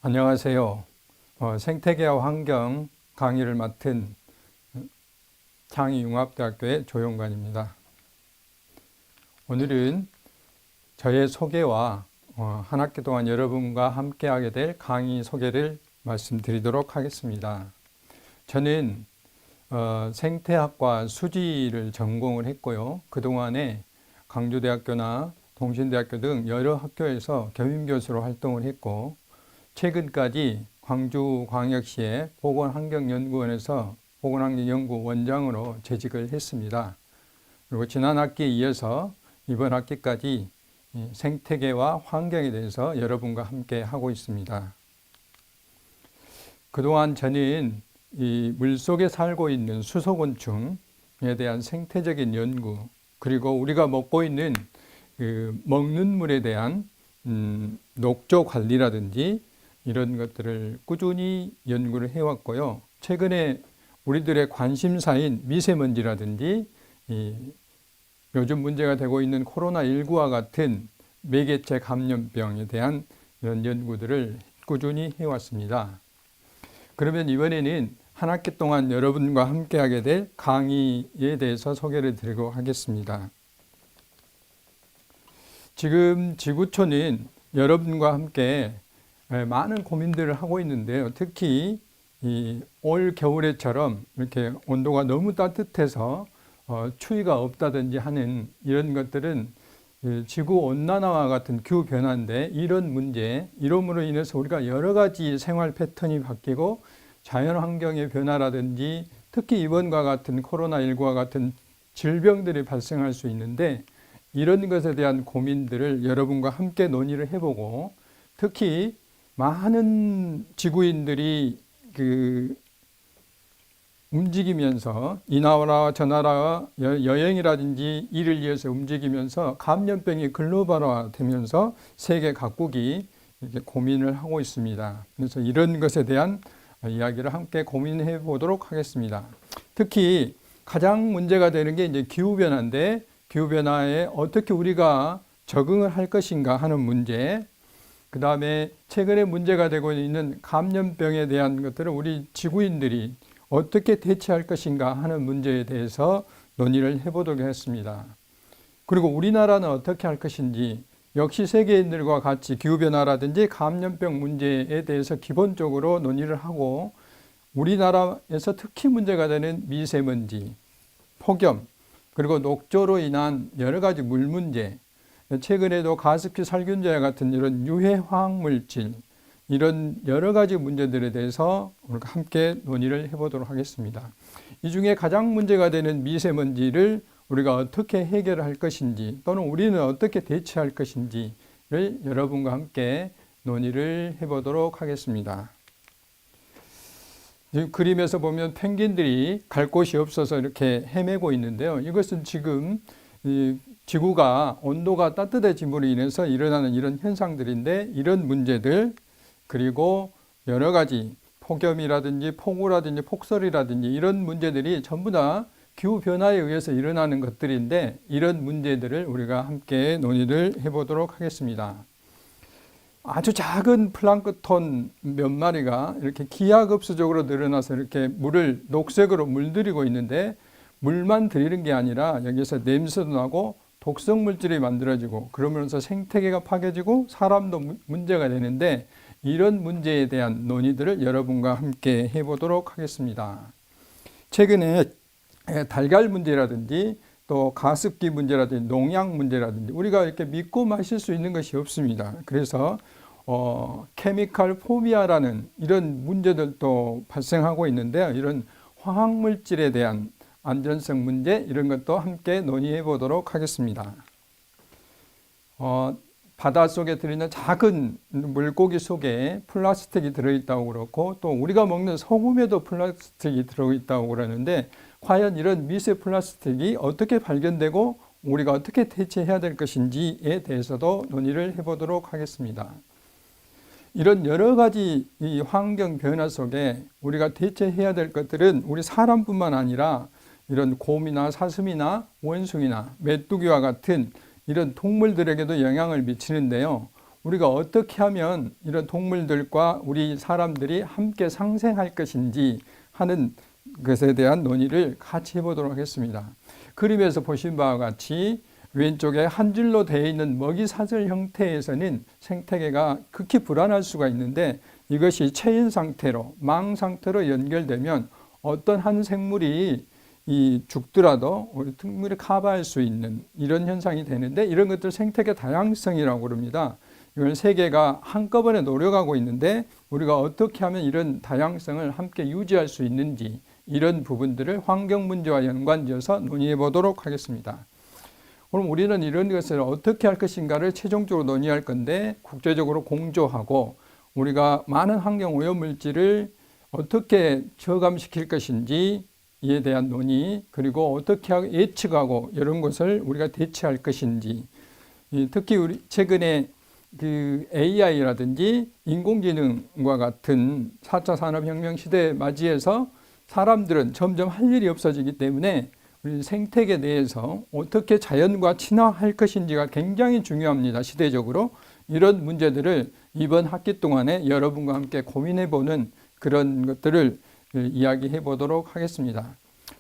안녕하세요. 생태계와 환경 강의를 맡은 창의융합대학교의 조용관입니다. 오늘은 저의 소개와 한 학기 동안 여러분과 함께하게 될 강의 소개를 말씀드리도록 하겠습니다. 저는 생태학과 수지를 전공을 했고요. 그동안에 강주대학교나 동신대학교 등 여러 학교에서 겸임교수로 활동을 했고, 최근까지 광주광역시의 보건환경연구원에서 보건환경연구원장으로 재직을 했습니다. 그리고 지난 학기에 이어서 이번 학기까지 생태계와 환경에 대해서 여러분과 함께 하고 있습니다. 그동안 저는 이 물속에 살고 있는 수소곤충에 대한 생태적인 연구, 그리고 우리가 먹고 있는 먹는 물에 대한 녹조 관리라든지 이런 것들을 꾸준히 연구를 해왔고요. 최근에 우리들의 관심사인 미세먼지라든지 요즘 문제가 되고 있는 코로나19와 같은 매개체 감염병에 대한 이런 연구들을 꾸준히 해왔습니다. 그러면 이번에는 한 학기 동안 여러분과 함께하게 될 강의에 대해서 소개를 드리고 하겠습니다. 지금 지구촌은 여러분과 함께 많은 고민들을 하고 있는데요. 특히 올 겨울에처럼 이렇게 온도가 너무 따뜻해서 추위가 없다든지 하는 이런 것들은 지구 온난화와 같은 기후 변화인데, 이런 문제, 이름으로 인해서 우리가 여러 가지 생활 패턴이 바뀌고 자연 환경의 변화라든지 특히 이번과 같은 코로나19와 같은 질병들이 발생할 수 있는데, 이런 것에 대한 고민들을 여러분과 함께 논의를 해보고, 특히 많은 지구인들이 움직이면서 이 나라와 저 나라 여행이라든지 일을 위해서 움직이면서 감염병이 글로벌화 되면서 세계 각국이 이렇게 고민을 하고 있습니다. 그래서 이런 것에 대한 이야기를 함께 고민해 보도록 하겠습니다. 특히 가장 문제가 되는 게 이제 기후변화인데, 기후변화에 어떻게 우리가 적응을 할 것인가 하는 문제, 그 다음에 최근에 문제가 되고 있는 감염병에 대한 것들을 우리 지구인들이 어떻게 대처할 것인가 하는 문제에 대해서 논의를 해보도록 했습니다. 그리고 우리나라는 어떻게 할 것인지, 역시 세계인들과 같이 기후변화라든지 감염병 문제에 대해서 기본적으로 논의를 하고, 우리나라에서 특히 문제가 되는 미세먼지, 폭염, 그리고 녹조로 인한 여러 가지 물 문제, 최근에도 가습기 살균제와 같은 이런 유해 화학물질, 이런 여러 가지 문제들에 대해서 우리가 함께 논의를 해보도록 하겠습니다. 이 중에 가장 문제가 되는 미세먼지를 우리가 어떻게 해결할 것인지, 또는 우리는 어떻게 대처할 것인지를 여러분과 함께 논의를 해보도록 하겠습니다. 그림에서 보면 펭귄들이 갈 곳이 없어서 이렇게 헤매고 있는데요. 이것은 지금 지구가 온도가 따뜻해짐으로 인해서 일어나는 이런 현상들인데, 이런 문제들, 그리고 여러 가지 폭염이라든지 폭우라든지 폭설이라든지 이런 문제들이 전부 다 기후변화에 의해서 일어나는 것들인데, 이런 문제들을 우리가 함께 논의를 해보도록 하겠습니다. 아주 작은 플랑크톤 몇 마리가 이렇게 기하급수적으로 늘어나서 이렇게 물을 녹색으로 물들이고 있는데, 물만 들이는 게 아니라 여기서 냄새도 나고 독성 물질이 만들어지고, 그러면서 생태계가 파괴지고 사람도 문제가 되는데, 이런 문제에 대한 논의들을 여러분과 함께 해보도록 하겠습니다. 최근에 달걀 문제라든지 또 가습기 문제라든지 농약 문제라든지 우리가 이렇게 믿고 마실 수 있는 것이 없습니다. 그래서 케미컬 포비아라는 이런 문제들도 발생하고 있는데요. 이런 화학물질에 대한 안전성 문제, 이런 것도 함께 논의해 보도록 하겠습니다. 바닷속에 들어있는 작은 물고기 속에 플라스틱이 들어있다고 그렇고, 또 우리가 먹는 소금에도 플라스틱이 들어있다고 그러는데, 과연 이런 미세 플라스틱이 어떻게 발견되고 우리가 어떻게 대처해야 될 것인지에 대해서도 논의를 해보도록 하겠습니다. 이런 여러 가지 이 환경 변화 속에 우리가 대처해야 될 것들은 우리 사람뿐만 아니라 이런 곰이나 사슴이나 원숭이나 메뚜기와 같은 이런 동물들에게도 영향을 미치는데요. 우리가 어떻게 하면 이런 동물들과 우리 사람들이 함께 상생할 것인지 하는 것에 대한 논의를 같이 해보도록 하겠습니다. 그림에서 보신 바와 같이 왼쪽에 한 줄로 되어 있는 먹이 사슬 형태에서는 생태계가 극히 불안할 수가 있는데, 이것이 체인 상태로, 망 상태로 연결되면 어떤 한 생물이 죽더라도 우리 생물이 커버할 수 있는 이런 현상이 되는데, 이런 것들 생태계 다양성이라고 그럽니다. 이건 세계가 한꺼번에 노력하고 있는데 우리가 어떻게 하면 이런 다양성을 함께 유지할 수 있는지, 이런 부분들을 환경 문제와 연관지어서 논의해 보도록 하겠습니다. 그럼 우리는 이런 것을 어떻게 할 것인가를 최종적으로 논의할 건데, 국제적으로 공조하고 우리가 많은 환경 오염물질을 어떻게 저감시킬 것인지 이에 대한 논의, 그리고 어떻게 예측하고 이런 것을 우리가 대처할 것인지, 특히 우리 최근에 그 AI라든지 인공지능과 같은 4차 산업혁명 시대에 맞이해서 사람들은 점점 할 일이 없어지기 때문에 우리 생태계 내에서 어떻게 자연과 친화할 것인지가 굉장히 중요합니다. 시대적으로. 이런 문제들을 이번 학기 동안에 여러분과 함께 고민해보는 그런 것들을 이야기해 보도록 하겠습니다.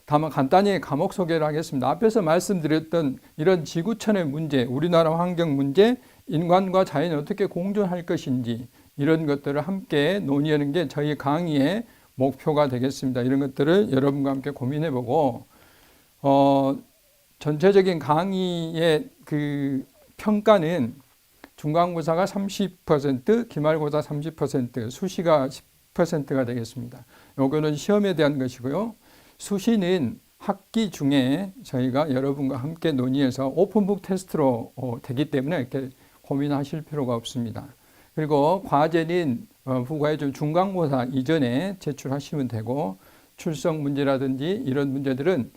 다만 간단히 과목 소개를 하겠습니다. 앞에서 말씀드렸던 이런 지구촌의 문제, 우리나라 환경 문제, 인간과 자연이 어떻게 공존할 것인지, 이런 것들을 함께 논의하는 게 저희 강의의 목표가 되겠습니다. 이런 것들을 여러분과 함께 고민해보고, 전체적인 강의의 그 평가는 중간고사가 30%, 기말고사 30%, 수시가 10%가 되겠습니다. 요거는 시험에 대한 것이고요. 수시는 학기 중에 저희가 여러분과 함께 논의해서 오픈북 테스트로 되기 때문에 이렇게 고민하실 필요가 없습니다. 그리고 과제는 부과해 준 중간고사 이전에 제출하시면 되고, 출석 문제라든지 이런 문제들은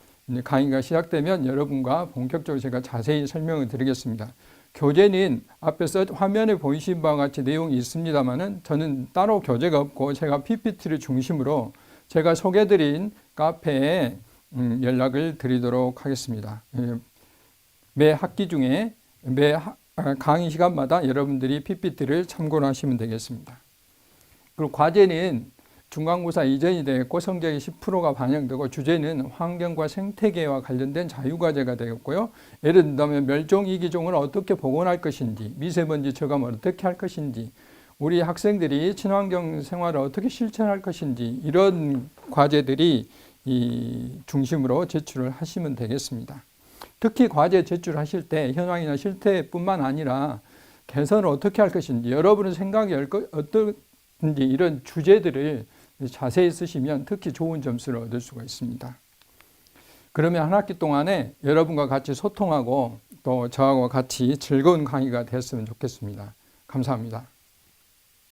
강의가 시작되면 여러분과 본격적으로 제가 자세히 설명을 드리겠습니다. 교재는 앞에서 화면에 보이신 바와 같이 내용이 있습니다만은 저는 따로 교재가 없고 제가 PPT를 중심으로 제가 소개드린 카페에 연락을 드리도록 하겠습니다. 매 학기 중에 매 강의 시간마다 여러분들이 PPT를 참고를 하시면 되겠습니다. 그리고 과제는 중간고사 이전이 되겠고 성적이 10%가 반영되고, 주제는 환경과 생태계와 관련된 자유과제가 되겠고요. 예를 든다면 멸종위기종을 어떻게 복원할 것인지, 미세먼지 저감을 어떻게 할 것인지, 우리 학생들이 친환경 생활을 어떻게 실천할 것인지, 이런 과제들이 중심으로 제출을 하시면 되겠습니다. 특히 과제 제출하실 때 현황이나 실태뿐만 아니라 개선을 어떻게 할 것인지, 여러분의 생각이 어떤지, 이런 주제들을 자세히 쓰시면 특히 좋은 점수를 얻을 수가 있습니다. 그러면 한 학기 동안에 여러분과 같이 소통하고 또 저하고 같이 즐거운 강의가 됐으면 좋겠습니다. 감사합니다.